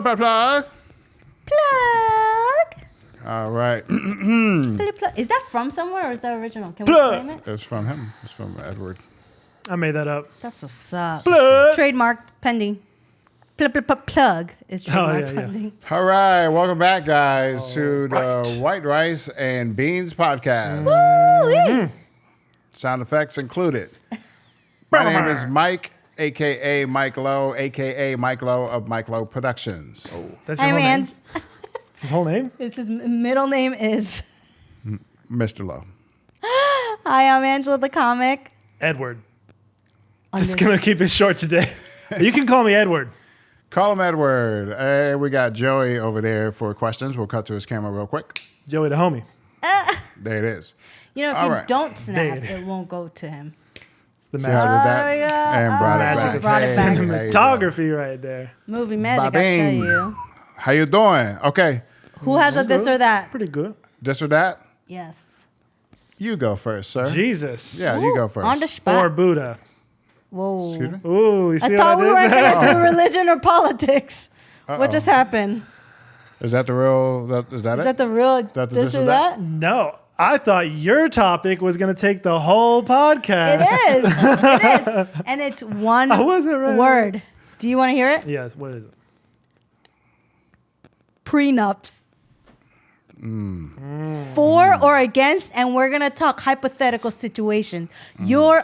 Plug. Plug. All right. Is that from somewhere or is that original? Can Plug. we claim it? It's from him. It's from Edward. I made that up. That's what's up. Plug. Trademark pending. Plug is trademark yeah. pending. All right. Welcome back, guys, to the White Rice and Beans podcast. Woo-wee. Sound effects included. My name is Mike, a.k.a. MikeLow, a.k.a. MikeLow of MikeLow Productions. That's your Hi, whole man. name? His whole name? His middle name is... Mr. Low. Hi, I'm AngelaTheComic. Edward. Just going to keep it short today. You can call me Edward. Call him Edward. Hey, we got Joey over there for questions. We'll cut to his camera real quick. Joey the homie. There it is. You know, if All you right. don't snap, There. it won't go to him. It's the See how I magic. did that? Oh, yeah. And brought Magic it of back. Brought it back. Hey, there you go. Cinematography right there. Movie magic, I tell Ba-bing. you. How you doing? Okay. Who has a this or that? Pretty good. This or that? Yes. You go first, sir. Jesus. Yeah, you go first. On the Or spot. Buddha. Whoa. Excuse me? Ooh, you see I what thought we did weren't there? going to do religion or politics. What just happened? Is that the real? Is that Is it? that the real That the this or that? No, I thought your topic was going to take the whole podcast. It is. It is. And it's one I wasn't ready. word. Do you want to hear it? Yes, what is it? Prenups. For or against, and we're going to talk hypothetical situations. You're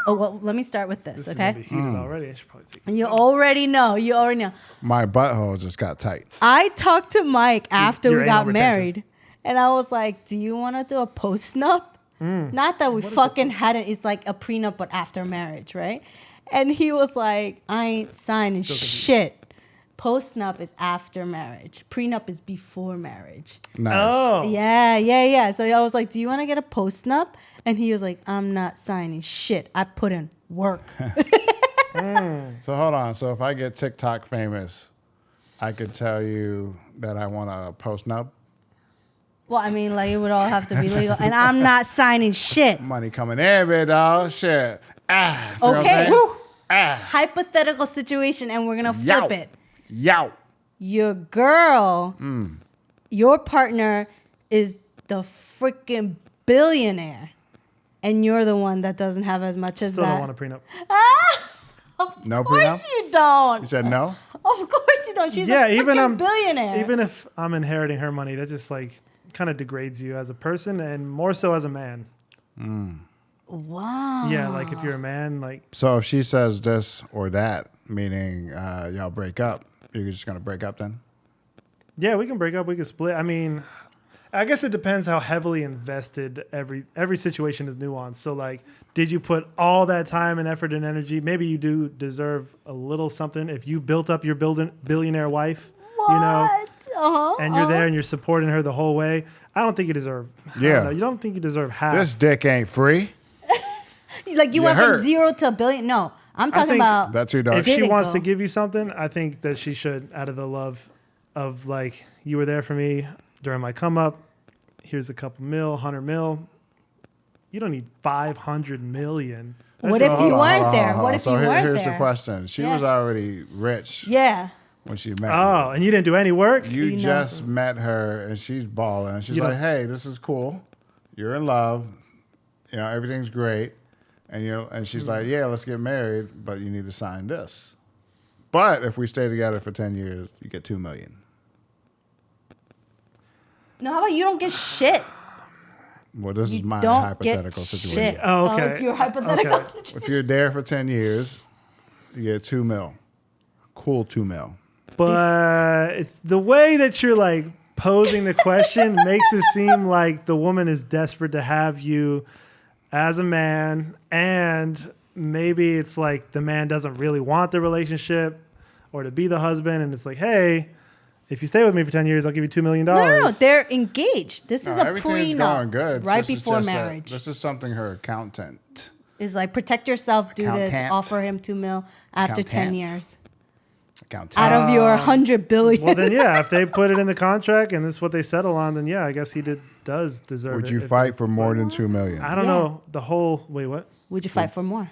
well, let me start with this, This is gonna okay? be heated already. I should probably take You already know. You already know. My butthole just got tight. I talked to Mike after your we got anal retention. married, and I was like, "Do you want to do a post-nup?" Not that we fucking hadn't. It's like a prenup, but after marriage, right? And he was like, "I ain't signing shit. Post-nup is after marriage. Prenup is before marriage." Nice. Oh. Yeah. So I was like, "Do you want to get a post-nup?" And he was like, "I'm not signing shit. I put in work." So hold on. So if I get TikTok famous, I could tell you that I want a post nub. Well, I mean, like, it would all have to be legal. And I'm not signing shit. Money coming in, big dog. Shit. Ah. See what I'm Okay. saying? Woo. Ah. Hypothetical situation, and we're going to Yow. flip it. Yow. Your girl, your partner is the freaking billionaire. And you're the one that doesn't have as much as Still that. don't want a prenup. No Of course prenup? you don't. You said no? Of course you don't. She's Yeah, a freaking even billionaire. Even if I'm inheriting her money, that just like kind of degrades you as a person and more so as a man. Wow. Yeah, like if you're a man, like So if she says this or that, meaning y'all break up, you're just going to break up then? yeah, we can break up, we can split. I mean, I guess it depends how heavily invested every situation is nuanced. So like, did you put all that time and effort and energy? Maybe you do deserve a little something if you built up your billionaire wife, What? you know, Uh-huh. and you're there and you're supporting her the whole way. I don't think you deserve. Yeah. You don't think you deserve half. This dick ain't free. Like you You went hurt. from 0 to a billion. No, I'm talking think about. That's too dark. If she Didn't wants go. to give you something, I think that she should, out of the love of like, you were there for me during my come up. Here's a couple mil, 100 mil. You don't need 500 million. That's What just- if you weren't there? What if you weren't Here's there? the question. She Yeah. was already rich Yeah. when she met Oh, and you didn't do any work? you. You know. Just met her and she's balling. And she's You like, don't- hey, this is cool. You're in love. You know, everything's great. And she's like, yeah, let's get married, but you need to sign this. But if we stay together for 10 years, you get $2 million. No, how about you don't get shit? Well, this is You my don't hypothetical get situation. shit. Oh, okay. it's your hypothetical Okay. situation. If you're there for 10 years, you get $2 million. Cool $2 million. But it's the way that you're like posing the question makes it seem like the woman is desperate to have you as a man, and maybe it's like the man doesn't really want the relationship or to be the husband, and it's like, hey, if you stay with me for 10 years, I'll give you $2 million. No, they're engaged. This is a Everything's prenup. going good. Right This is before just marriage. this is something her accountant. Is like protect yourself, do this, Accountant. offer him $2 million after 10 Accountant. years. Accountant. Out of your 100 billion. Well, then, yeah, if they put it in the contract and this is what they settle on, then yeah, I guess he does deserve it. Would you if fight they- for more than $2 million? I don't Yeah. know. The whole, wait, what? Would you fight for more?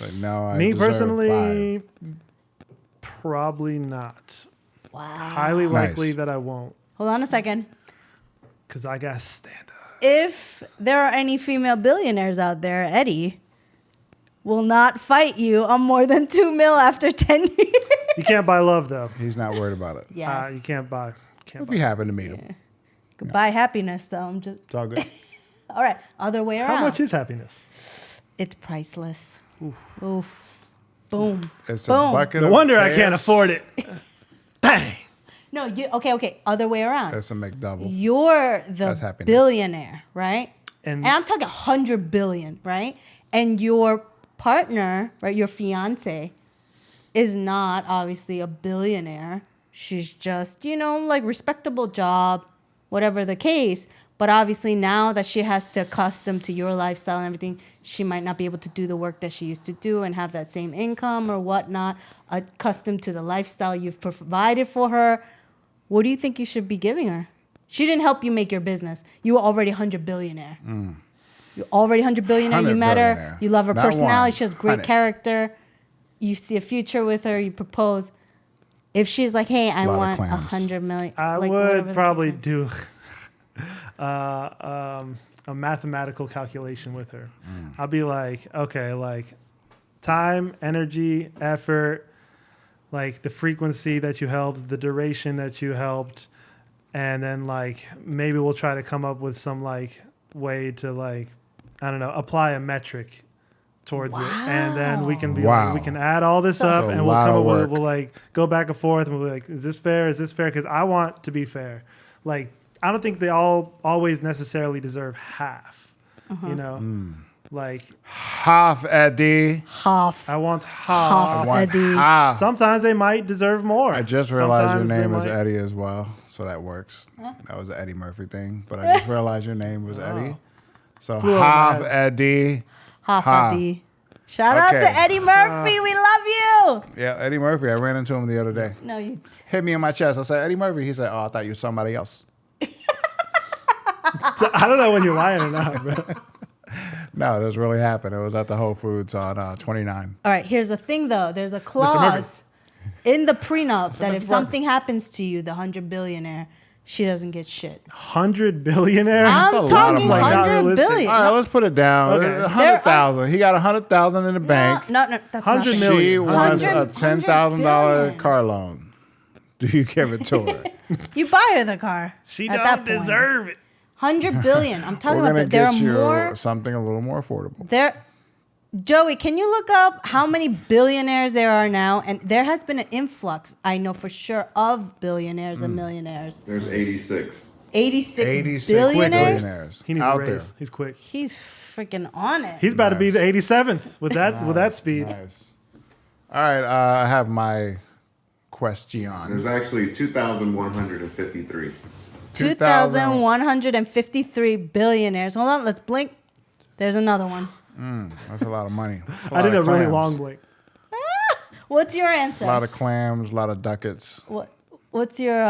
But no, I Me deserve personally, 5. probably not. Wow. Highly likely that I won't. Hold on a second. Because I got to stand up. If there are any female billionaires out there, Eddie will not fight you on more than $2 million after 10 years. You can't buy love, though. He's not worried about it. Yes. You can't buy. If you happen to meet him. Goodbye happiness, though. I'm just... It's all good. All right. Other way around. How much is happiness? It's priceless. Oof. Boom. It's Boom. a bucket No of wonder I KFC. can't afford it. Bang. No, okay. Other way around. It's a McDouble. You're That's the happiness. billionaire, right? And And I'm talking 100 billion, right? And your partner, right, your fiance, is not obviously a billionaire. She's just, like respectable job, whatever the case. But obviously now that she has to accustom to your lifestyle and everything, she might not be able to do the work that she used to do and have that same income or whatnot, accustomed to the lifestyle you've provided for her. What do you think you should be giving her? She didn't help you make your business. You were already 100 billionaire. You're already 100 billionaire. You 100 met her. billionaire. You love her Not personality. one. She has great 100. character. You see a future with her. You propose. If she's like, hey, I Lot of want clams. 100 million. I like, whatever would the probably case do a mathematical calculation with her. I'll be like, okay, like time, energy, effort, like the frequency that you helped, the duration that you helped, and then like maybe we'll try to come up with some like way to like, I don't know, apply a metric towards it, and then we can be Wow. like, we can add all this up, a and we'll lot come of up with it. work. We'll like go back and forth, and we'll be like, is this fair? Is this fair? Because I want to be fair. Like, I don't think they all always necessarily deserve half. You know, like Half, Eddie. Half. I want Half. half. Want Eddie. half. Sometimes they might deserve more. I just realized your Sometimes they name is might- Eddie as well, so that works. That was an Eddie Murphy thing, but I just realized your name was Eddie. So Flew over my half head. Eddie. Half Ha. Eddie. Shout out Okay. to Eddie Murphy. We love you. Yeah, Eddie Murphy. I ran into him the other day. No, you. Hit me in my chest. I said, Eddie Murphy. He said, oh, I thought you were somebody else. I don't know when you're lying or not, bro. No, this really happened. It was at the Whole Foods on 29. All right, here's the thing, though. There's a Murphy. clause in the prenup that Mr. if Murphy. something happens to you, the 100 billionaire, she doesn't get shit. 100 billionaire. I'm a lot of talking money. Not 100 realistic. billion. All right, let's put it down. Okay. 100,000. He got 100,000 in the bank. No, that's 100 not million. She wants a 100 $10,000 billion. car loan. Do you give it to her? You buy her the car. She at don't that point. deserve it. 100 billion. I'm talking We're about gonna that. There are get you more. something a little more affordable. Joey, can you look up how many billionaires there are now? And there has been an influx, I know for sure, of billionaires and millionaires. There's 86. 86 quick billionaires? billionaires He needs out a raise. there. He's quick. He's freaking on it. He's about to be the 87th with that speed. Nice. All right, I have my question. There's actually 2,153. 2,153 billionaires. Hold on, let's blink. There's another one. That's a lot of money. That's I did lot a of really clams. long blink. What's your A answer? lot of clams, a lot of ducats. What's your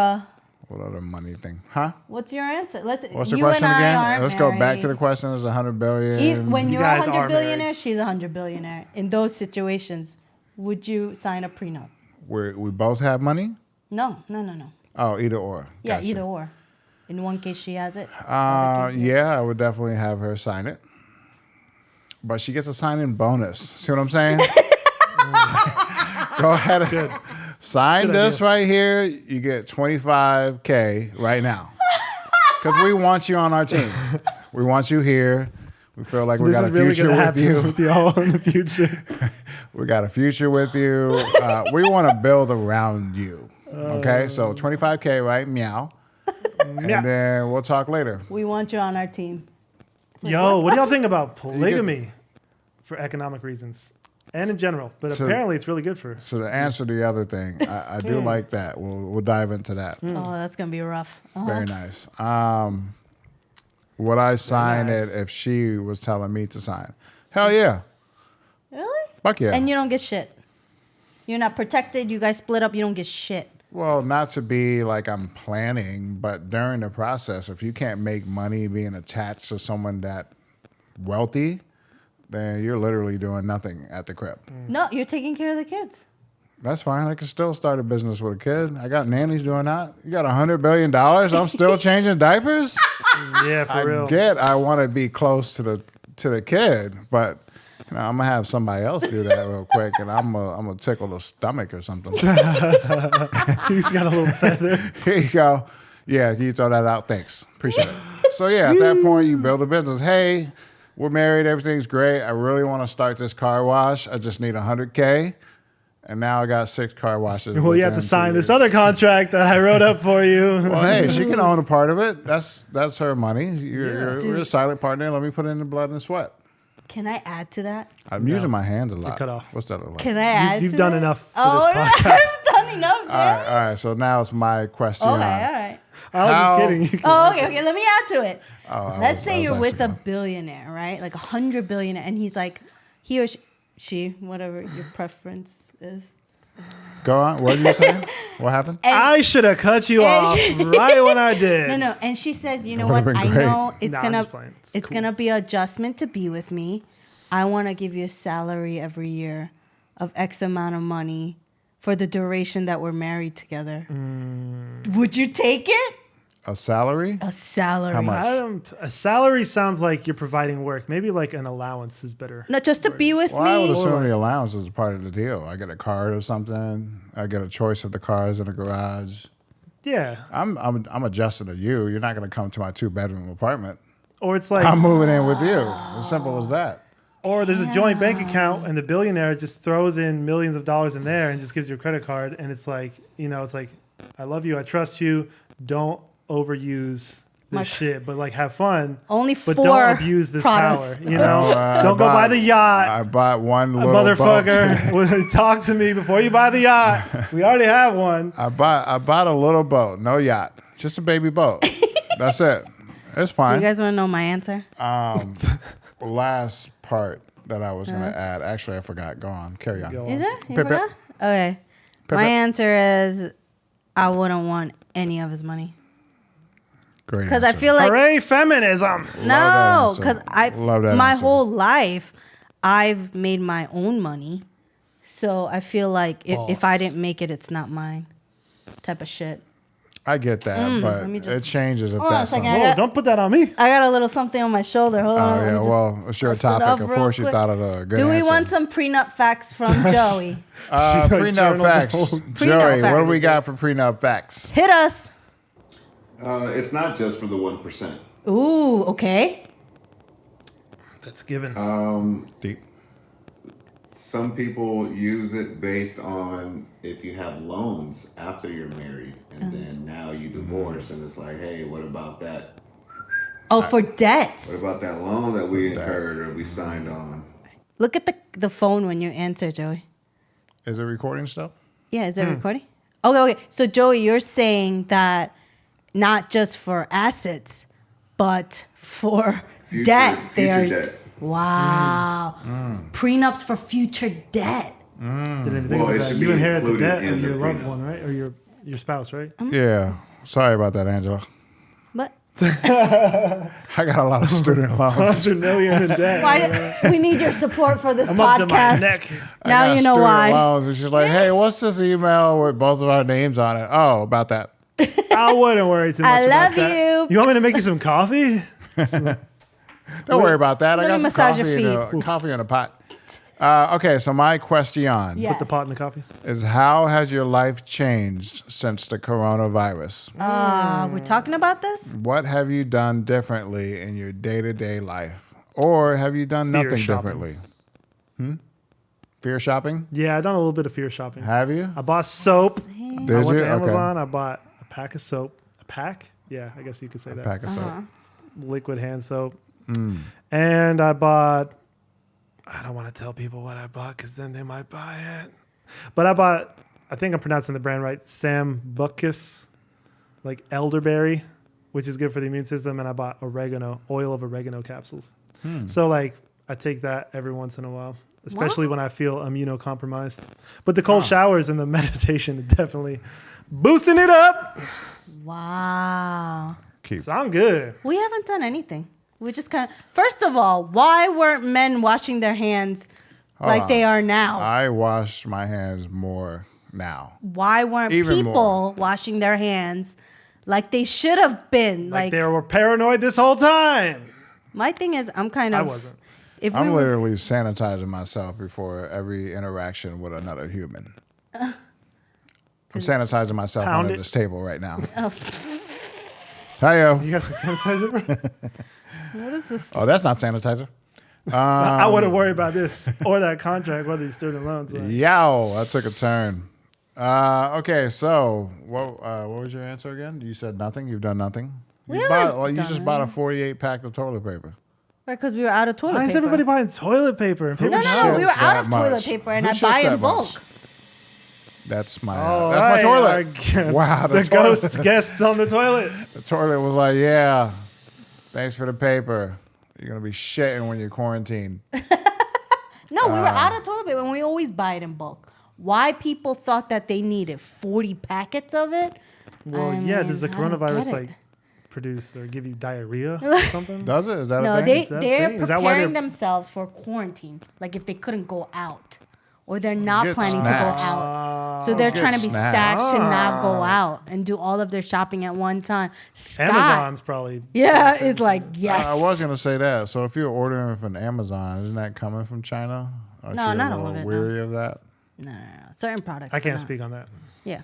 What other money thing? Huh? what's your answer? What's the you question and I again? aren't Let's go back to the married. question. Is 100 billion? When You you're a guys 100 are billionaire, married. she's a 100 billionaire. In those situations, would you sign a prenup? We both have money? No. Oh, either or. Yeah, Gotcha. either or. In one case, she has it. other case, Yeah, I would definitely have her sign it. But she gets a sign-in bonus. See what I'm saying? Go ahead and sign Good this idea. right here. You get $25K right now. Because we want you on our team. We want you here. We feel like we This got is a really future going to with happen you. with y'all in the future. We got a future with you. We want to build around you. Okay, so 25K, right? Meow. Yeah. And then we'll talk later. We want you on our team. Yo, what do y'all think about polygamy for economic reasons and in general? But So- apparently it's really good for. So to answer the other thing, I do like that. We'll dive into that. Oh, that's going to be rough. Very nice. Would I sign nice. it if she was telling me to sign? Hell yeah. Really? Fuck yeah. And you don't get shit. You're not protected. You guys split up. You don't get shit. Well, not to be like I'm planning, but during the process, if you can't make money being attached to someone that wealthy, then you're literally doing nothing at the crib. No, you're taking care of the kids. That's fine. I can still start a business with a kid. I got nannies doing that. You got $100 billion. I'm still changing diapers. Yeah, for real. I want to be close to the kid, but I'm gonna have somebody else do that real quick, and I'm gonna tickle the stomach or something. He's got a little feather. Here you go. Yeah, can you throw that out? Thanks. Appreciate it. So yeah, at that point, you build a business. Hey, we're married. Everything's great. I really want to start this car wash. I just need $100K. And now I got 6 car washes. Well, you have to sign this other contract that I wrote up for you. Well, hey, she can own a part of it. That's her money. We're a silent partner. Let me put in the blood and sweat. Can I add to that? I'm using my hands a lot. You're cut off. What's that look like? Can I add You've to done that? enough for this podcast. I've done enough, damn. All right. So now it's my question. Okay, all right. I was just kidding. You can- Oh, okay. Let me add to it. Let's say I was you're with a actually billionaire, right? Like 100 billionaire, and he's like, he or she, whatever your preference is. Go on. What are you saying? What happened? I should have cut you off right when I did. No. And she says, you know Would've what? been I great. know it's Nah, I'm gonna just playing. it's Cool. gonna be an adjustment to be with me. I want to give you a salary every year of X amount of money for the duration that we're married together. Would you take it? A salary? A salary. How much? A salary sounds like you're providing work. Maybe like an allowance is better. No, just to be with Well, I would me. assume the allowance is part of the deal. I get a card or something. I get a choice of the cars in the garage. Yeah. I'm adjusting to you. You're not going to come to my 2-bedroom apartment. Or it's like, I'm moving in with you. As simple as that. or there's a joint bank account and the billionaire just throws in millions of dollars in there and just gives you a credit card. And it's like, it's like, I love you. I trust you. Don't overuse this shit, but like have fun. Only But 4 don't abuse this products. power. Don't go buy the yacht. I bought one little Motherfucker, boat. talk to me before you buy the yacht. We already have one. I bought a little boat, no yacht, just a baby boat. That's it. It's Do you fine. guys want to know my answer? Last part that I was gonna add. Actually, I forgot. Go on. Carry on. Go Is on. it? You Pip, forgot? Okay. Pip, My pip. answer is I wouldn't want any of his money. Great. Because I answer. feel like Hooray, feminism. no, answer. because I Love that my answer. whole life I've made my own money, so I feel like if I Boss. didn't make it, it's not mine. Type of shit. I get that, but let me it just- changes if Hold on a that's second, something. I Whoa, got- don't put that on me. I got a little something on my shoulder. Hold on. Oh let me yeah, just well, it's your dust it topic. off Of real course, you quick. thought of a good Do we answer. want some prenup facts from Joey? prenup Journal facts? notes. Joey, what do facts. we got for prenup facts? Hit us. It's not just for the 1%. Ooh, okay. That's given. Deep. Some people use it based on if you have loans after you're married and then now you divorce and it's like, hey, what about that? Oh, for What debts. about that loan that we incurred or we signed on? Look at the phone when you answer, Joey. Is it recording still? Yeah, is it recording? Okay. So Joey, you're saying that not just for assets, but for debt. Future debt. Wow. Prenups for future debt. Didn't even think Well, it about that. should You be inherit the included debt in of the your loved prenup. one, right? Or your spouse, right? Yeah. Sorry about that, Angela. But I got a lot of student loans. 100 million in debt. why we need your support for this I'm up to my podcast. neck. I Now got you know student why. Loans. And she's like, hey, what's this email with both of our names on it? Oh, about that. I wouldn't worry too much I about love that. you. You want me to make you some coffee? Don't worry about that. I Let me got some massage your coffee in a pot. Okay, so my question Yeah. Put the pot in the coffee. is how has your life changed since the coronavirus? We're talking about this? What have you done differently in your day-to-day life? Or have you done Fear nothing shopping. differently? Fear shopping? Yeah, I done a little bit of fear shopping. Have you? I bought soap. I Did went you? to Amazon. I bought a pack of soap. A pack? Yeah, I guess you could say Okay. that. Pack of soap. Liquid hand soap. And I bought, I don't want to tell people what I bought because then they might buy it. But I bought, I think I'm pronouncing the brand right, Sam Buckus, like elderberry, which is good for the immune system. And I bought oil of oregano capsules. So like I take that every once in a while, especially when I feel immunocompromised. But the cold showers and the meditation are definitely boosting it up. Wow. Keep. So I'm good. We haven't done anything. We just kind of, first of all, why weren't men washing their hands like they are now. I wash my hands more now. Why weren't Even people more. washing their hands like they should have been? Like they were paranoid this whole time. My thing is, I'm kind of. I wasn't. If we I'm were, literally sanitizing myself before every interaction with another human. I'm sanitizing myself Pound under it. this table right now. oh, Hiyo. You got some sanitizer? what is this? Oh, that's not sanitizer. I wouldn't worry about this or that contract, whether you student loans. Like. Yow, that took a turn. Okay, so what was your answer again? You said nothing. You've done nothing. We You haven't just done bought a it. 48 pack of toilet paper. Right, because we were out of toilet Why paper. is everybody buying toilet paper? And paper No, towels? we were shits out that of toilet much? paper, and Who I shits buy in that bulk. much? That's my All that's right, my toilet. our- Wow, the toilet. ghost guest on the toilet. The toilet was like, yeah, thanks for the paper. You're gonna be shitting when you're quarantined. No, we were out of toilet paper, and we always buy it in bulk. Why people thought that they needed 40 packets of it? Well, I yeah, mean, does the I don't coronavirus get it. like produce or give you diarrhea or something? Does it? Is that No, a thing? that they're thing? Is that why preparing they're- themselves for quarantine. Like if they couldn't go out, or they're not Get planning to go snacks. out, so they're Get trying to be snacks. stacked to not go out and do all of their shopping at one time. Scott, Amazon's probably. yeah, is like yes. I was gonna say that. So if you're ordering from Amazon, isn't that coming from China? Aren't No, you not a all little of it, no. Weary of that. No. Certain products. I but can't not. speak on that. Yeah,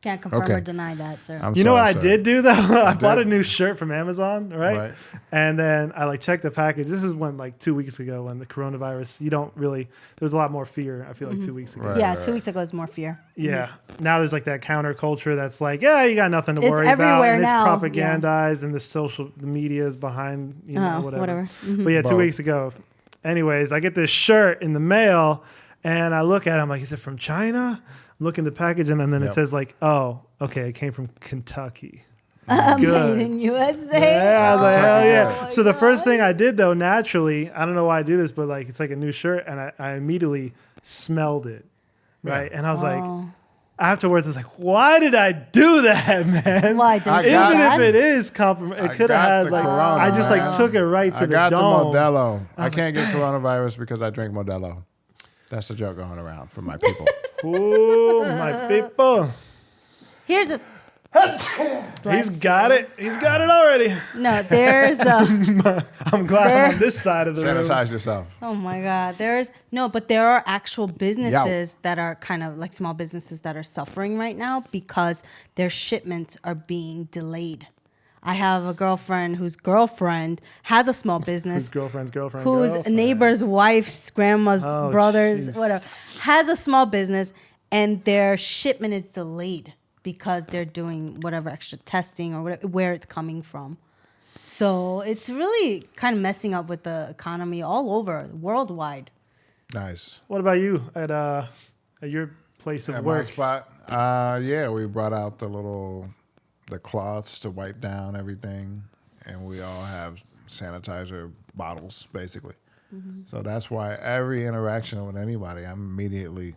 can't confirm Okay. or deny that, sir. I'm You know sorry, what I sir. did do though? I bought a did? new shirt from Amazon, right? Right. And then I like checked the package. This is when like 2 weeks ago when the coronavirus. You don't really. There was a lot more fear. I feel like 2 weeks ago. Right. Yeah, 2 weeks ago is more fear. Yeah. Now there's like that counterculture that's like, yeah, you got nothing to It's worry about. everywhere And now, it's propagandized and the media is behind, whatever. whatever. But yeah, 2 Both. weeks ago. Anyways, I get this shirt in the mail and I look at it. I'm like, is it from China? I'm looking at the package and then it Yep. says like, oh, okay, it came from Kentucky. Made Good. in USA. Yeah, I was like, hell yeah. Oh my So the first God. thing I did though, naturally, I don't know why I do this, but like it's like a new shirt and I immediately smelled it. Right. And I was like, Oh. afterwards, I was like, why did I do that, man? Why? Did I it got- Even bad? if it is compliment, it I could have got had the like, corona, I just like man. took it right to I the got the dome. Modelo. I can't get coronavirus because I drink Modelo. That's the joke going around for my people. Ooh, my people. Here's a. He's got it. He's got it already. No, there's a. I'm glad There- I'm on this side of the room. Sanitize yourself. Oh my God. But there are actual businesses that are kind of like small businesses that are suffering right now because their shipments are being delayed. I have a girlfriend whose girlfriend has a small business. Whose girlfriend's girlfriend. Whose girlfriend. neighbor's wife's grandma's Oh, brothers, jeez. whatever, has a small business and their shipment is delayed because they're doing whatever extra testing or whatever, where it's coming from. So it's really kind of messing up with the economy all over, worldwide. Nice. What about you at your place of At my work? spot, yeah, we brought out the cloths to wipe down everything, and we all have sanitizer bottles, basically. So that's why every interaction with anybody, I'm immediately,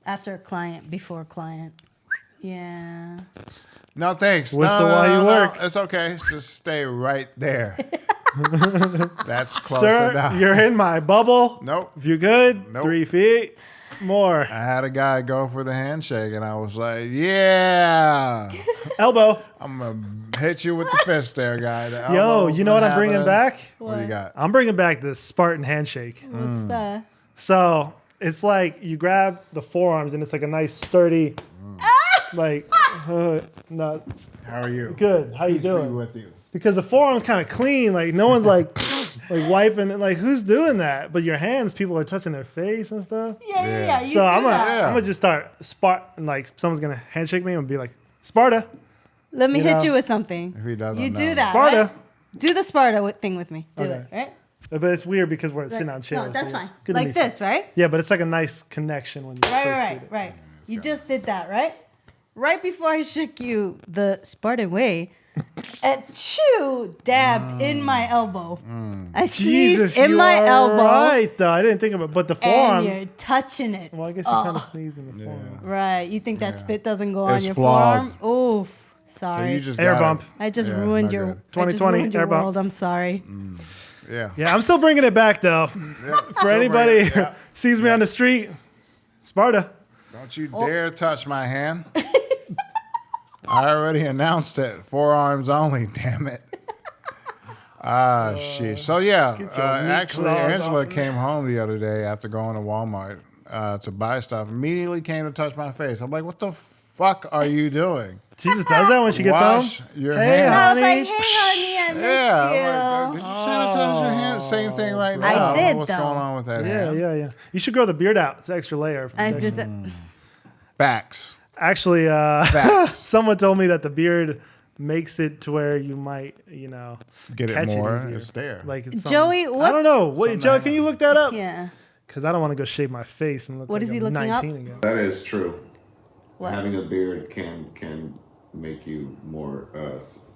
After a client, before a client. Yeah. no thanks. Whistle no, while you no, work. It's okay. Just stay right there. That's close Sir, enough. you're in my bubble. Nope. If you're good, Nope. 3 feet more. I had a guy go for the handshake, and I was like, yeah. Elbow. I'm going to hit you with the fist there, guy. The Yo, elbow's you know what been I'm bringing happening. back? What do you got? I'm bringing back the Spartan handshake. What's that? So it's like you grab the forearms and it's like a nice sturdy, like, not How are you? good. How you Peace be doing? with you. Because the forearm's kind of clean. Like no one's like wiping it. Like who's doing that? But your hands, people are touching their face and stuff. Yeah. You So do I'm that. gonna, Yeah. I'm gonna just start like someone's gonna handshake me and be like Sparta, Let me you hit know. you with something. If he doesn't You know. do that. Sparta. Right? Do the Sparta thing with me. Do Okay. it, right? But it's weird because we're sitting on chairs. No, that's but fine. good to Like meet you. this, right? Yeah, but it's like a nice connection when you first do it. Right. You just did that, right? Right before I shook you the Spartan way, a chew dabbed in my elbow. I sneezed Jesus, in you my are elbow, right though. I didn't think about it. But the and forearm. you're touching it. Well, I guess you kind of sneeze in the forearm. Right. You think that spit doesn't go It's on your flawed. forearm? Oof. So Sorry. you just Air got bump. it. I just Yeah, ruined not your good. 2020 I just ruined your air bump. world. I'm sorry. Yeah. Yeah, I'm still bringing it back though. Yeah, For anybody who yeah. sees me on the street, Sparta. Don't you dare touch my hand. I already announced it. Forearms only, damn it. Shit. So yeah, get your meat actually, claws Angela off of came home the other day after going to Walmart to buy stuff. Immediately came to touch my face. I'm like, what the fuck are you doing? She just does that when she gets Wash home. your Hey, hands. I was honey. like, hey, honey, I missed Yeah. you. Did you sanitize your hands? Same thing right now. I don't know did, what's though. going on with that Yeah, hand? yeah. You should grow the beard out. It's an extra layer. of I protection. just, Facts. Actually, Facts. someone told me that the beard makes it to where you might, Get it catch more. easier. It's there. Like it's Joey, something- what- I don't know. Wait, Joey, can you look that up? yeah. Because I don't want to go shave my face and look What like is he I'm looking up? 19 again. That is true. What? Having a beard can make you more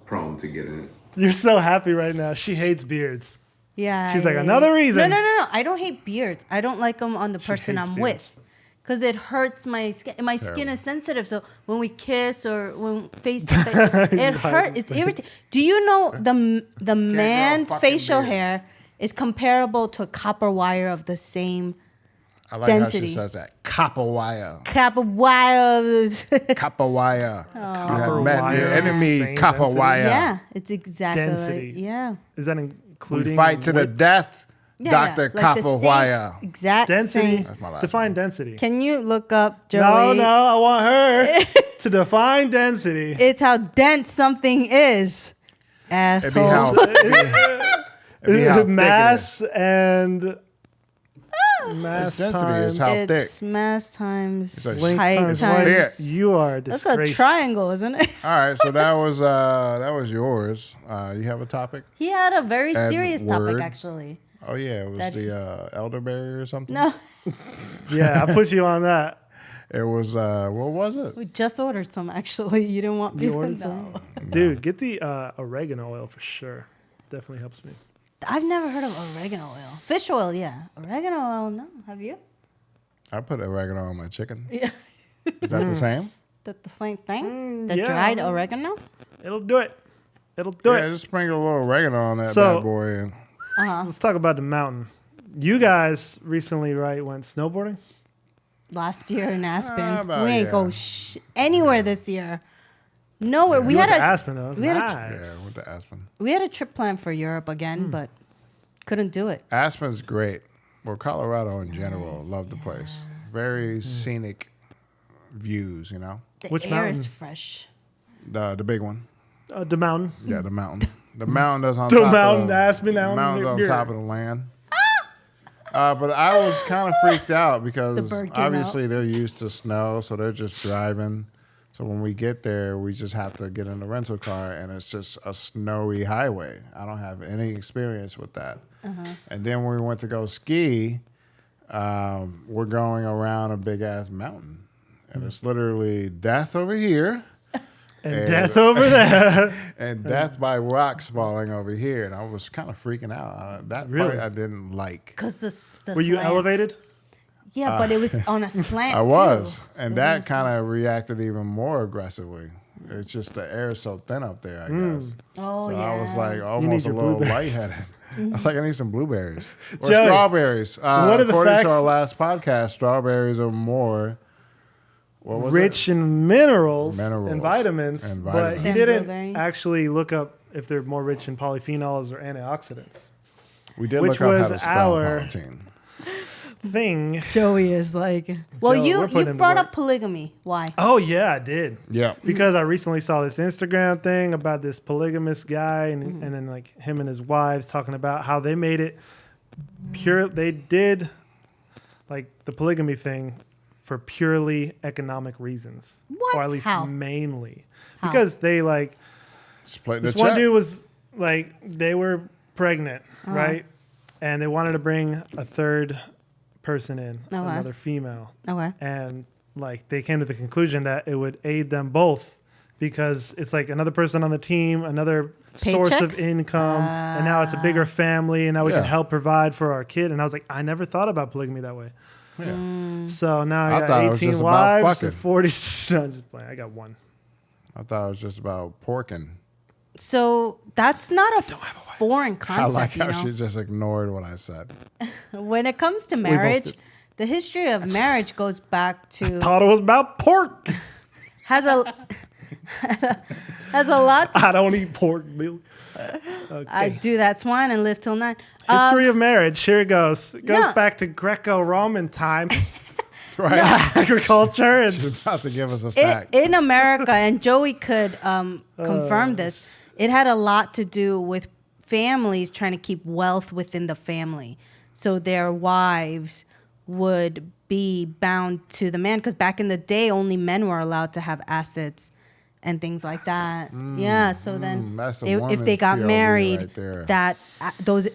prone to getting it. You're so happy right now. She hates beards. Yeah. She's like, another reason. No. I don't hate beards. I don't like them on the person hates I'm beards. with. Because it hurts my skin. My skin is sensitive. So when we kiss or when face to face, it hurts. It's irritating. Do you know the man's fucking facial beard. hair is comparable to a copper wire of the same I like density. how she says that. Copper wire. copper wire? Copper wire. You Copper have met wire, your enemy, same copper density? wire. Yeah, it's exactly Density. like, yeah. Is that including We fight to the width? death, Yeah, Dr. like the Copper same Wire. Exact density? same. That's my last Define density. Can you look up, Joey? No, I want her to define density. It's how dense something is. It'd be how, Asshole. it'd be how thick it is. Mass and mass Its density times is how It's thick. mass times like length height times It's times. length. thick. You are a That's a disgrace. triangle, isn't it? All right, so that was yours. You have a topic? He had a very serious topic, Edward. actually. Oh yeah, it was That- the elderberry or something. No, Yeah, I put you on that. It was what was it? we just ordered some. Actually, you didn't want You people to ordered know. some? Dude, get the oregano oil for sure. Definitely helps me. I've never heard of oregano oil. Fish oil, yeah. Oregano oil, no. Have you? I put oregano on my chicken. Yeah. Is that the same? That the same thing? The yeah. dried oregano? It'll do it. It'll do Yeah, it. just sprinkle a little oregano on that So- bad boy. And Let's talk about the mountain. You guys recently, right, went snowboarding? Last year in Aspen. about- We ain't yeah. go anywhere this year. Nowhere. We You had went a to Aspen, though. It was we had a- nice. yeah, with the Aspen. we had a trip planned for Europe again, but couldn't do it. Aspen's great. Well, Colorado in general, love the place. Very scenic views, you know. The Which air is mountain? fresh. The big one. The mountain. Yeah, the mountain. The mountain that's on The top mountain, of the Aspen the Mountain. mountain's on You're- top of the land. But I was kind of freaked out because bird came obviously they're used to snow, so they're just driving. So when we get there, we just have to get in the rental car, and it's just a snowy highway. I don't have any experience with that. And then when we went to go ski, we're going around a big ass mountain, and it's literally death over here. And death over there. And death by rocks falling over here, and I was kind of freaking out. That Really? part I didn't like. Because the Were you slant. elevated? Yeah, but it was on a slant. I was, too. and It that was kind of reacted even more aggressively. It's just the air is so thin up there, I guess. Oh, So yeah. I was like need almost a your little blueberries. lightheaded. I was like, I need some blueberries or Joey, strawberries. what are the According facts- to our last podcast, strawberries are more. What was Rich in minerals, Minerals and vitamins. and But vitamins. he Than didn't blueberries. actually look up if they're more rich in polyphenols or antioxidants. it? We did which look up how was to spell our- protein. Thing. Joey is like, well, Joe, you we're putting in the brought work. up polygamy. Why? Oh yeah, I did. Yeah. Because I recently saw this Instagram thing about this polygamous guy and then like him and his wives talking about how they made it pure. They did like the polygamy thing for purely economic reasons. What? Or at least How? mainly. How? Because they like, Split the this one check. dude was like, they were pregnant, Uh-huh. right? And they wanted to bring a third person in, Okay. another female. Okay. And like they came to the conclusion that it would aid them both because it's like another person on the team, another source Paycheck? of income, and now it's a bigger family, and now we Yeah. can help provide for our kid. And I was like, I never thought about polygamy that way. Yeah. So now I I thought got it was 18 just about wives fucking. and 40. No, I'm just playing. I got one. I thought it was just about porking. So that's not a foreign I concept, like how you know? she just ignored what I said. When it comes to both marriage, did. the history of marriage goes back to Thought it was about pork. has a has a lot. I don't eat pork, Bill. Okay. I do that swine and live till 9. History of marriage. Here it goes. It goes No. back to Greco-Roman times. Right. Agriculture and She's about to give us a fact. In America, and Joey could confirm this, it had a lot to do with families trying to keep wealth within the family. So their wives would be bound to the man, because back in the day, only men were allowed to have assets and things like that. Yeah, so then that's the if they woman's got POV married, right there. that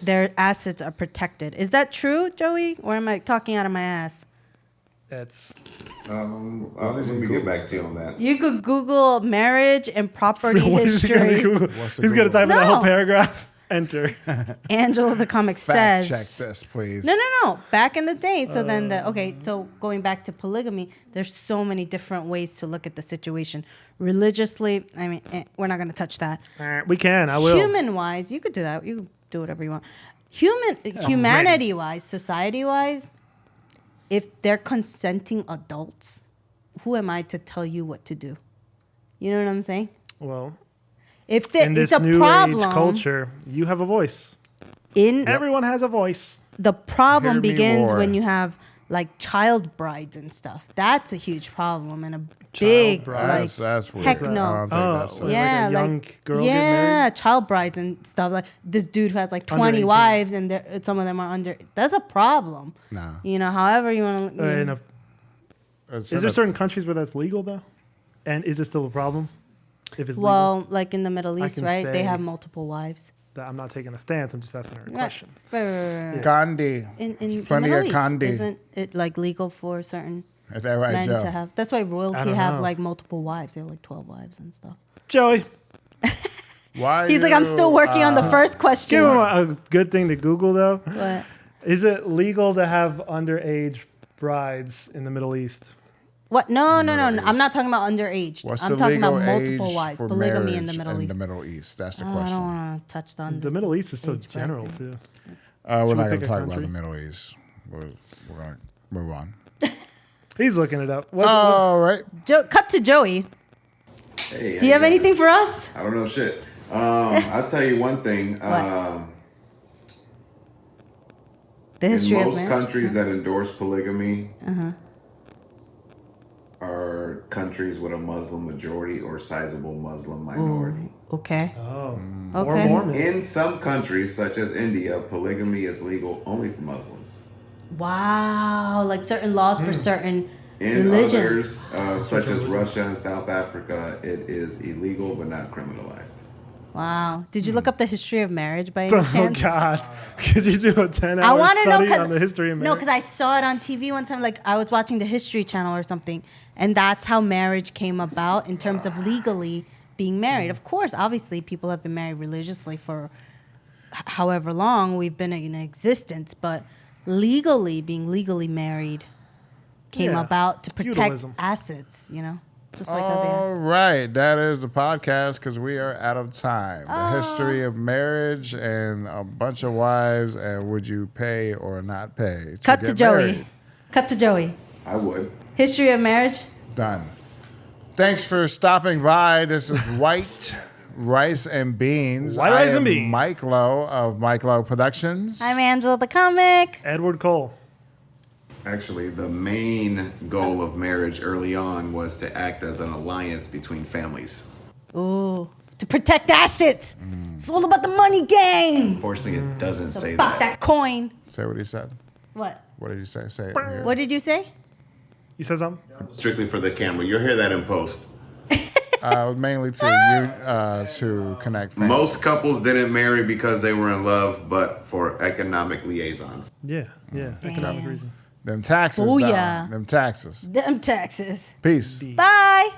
their assets are protected. Is that true, Joey? Or am I talking out of my ass? it's Let me get back to you on that. You could Google marriage and property what is he gonna history. Google? What's the He's gonna Google? type in that whole No. paragraph. Enter. Angela the comic Fact says. check this, please. No. Back in the day, so then so going back to polygamy, there's so many different ways to look at the situation. Religiously, I mean, we're not going to touch that. We can. I will. Human wise, you could do that. You could do whatever you want. Humanity wise, society wise, if they're consenting adults, who am I to tell you what to do? You know what I'm saying? Well, If in it's this a new problem, age culture, you have a voice. in Everyone has a voice. the problem Hear me begins roar. when you have like child brides and stuff. That's a huge problem and a big brides? like That's weird. heck I no. don't think Oh, that's like Yeah, a young girl get yeah, married? child brides and stuff. Like this dude who has like Under 20 18. wives and some of them are under. That's a problem. Nah. You know, however you want to. It's Is there certain countries where that's legal though? And is it still a problem? If it's legal, Well, like in the Middle East, can right? They say- have multiple wives. I'm not taking a stance. I'm just asking her a Right. question. Right. Gandhi. In There's plenty Middle of East, Gandhi. isn't it like legal for certain Is that right, men Joe? to have? That's why I royalty don't have know. like multiple wives. They have like 12 wives and stuff. Joey, Why He's like, I'm still working on the first question. give him a good thing to Google though. What? Is it legal to have underage brides in the Middle East? What? No. I'm not talking about underage. What's I'm the talking legal about multiple age wives. for Polygamy in the marriage Middle East. That's the I question. don't want to touch on The Middle East is so age general bracket. too. We're we not going pick to a talk about country? the Middle East. We're going to move on. He's looking it up. All right. Cut to Joey. Hey, Do you have anything for us? I don't know shit. I'll tell you one thing. The In history of most marriage. countries that endorse polygamy are countries with a Muslim majority or sizable Muslim minority. Okay. Oh, Okay. or Mormon. In some countries, such as India, polygamy is legal only for Muslims. Wow. Like certain laws for certain In religions. others, such as Russia and South Africa, it is illegal but not criminalized. Wow. Did you look up the history of marriage by any Oh chance? God! Could you do a 10-hour I want to know study on the history of marriage? No, because I saw it on TV one time. Like I was watching the History Channel or something, and that's how marriage came about in terms of legally being married. Of course, obviously, people have been married religiously for however long we've been in existence, but being legally married came Yeah, about to protect feudalism. assets. You know, just like how they All are. right. That is the podcast because we are out of time. Oh. The history of marriage and a bunch of wives and would you pay or not pay Cut to get Joey. married? Cut to Joey. I would. History of marriage. Done. Thanks for stopping by. This is White Rice and Beans. White I Rice am and Beans. Mike Low of MikeLow Productions. I'm Angela the comic. Edward Cole. Actually, the main goal of marriage early on was to act as an alliance between families. Ooh, to protect assets. It's all about the money game. Unfortunately, it doesn't say About that. that coin. Say what he said. What? What did you say? Say it here. What did you say? You said something? Strictly for the camera. You'll hear that in post. Mainly to you to connect families. Most couples didn't marry because they were in love, but for economic liaisons. Yeah. Economic Damn. reasons. Them taxes. Oh, dog. yeah. Them taxes. Them taxes. Peace. Bye.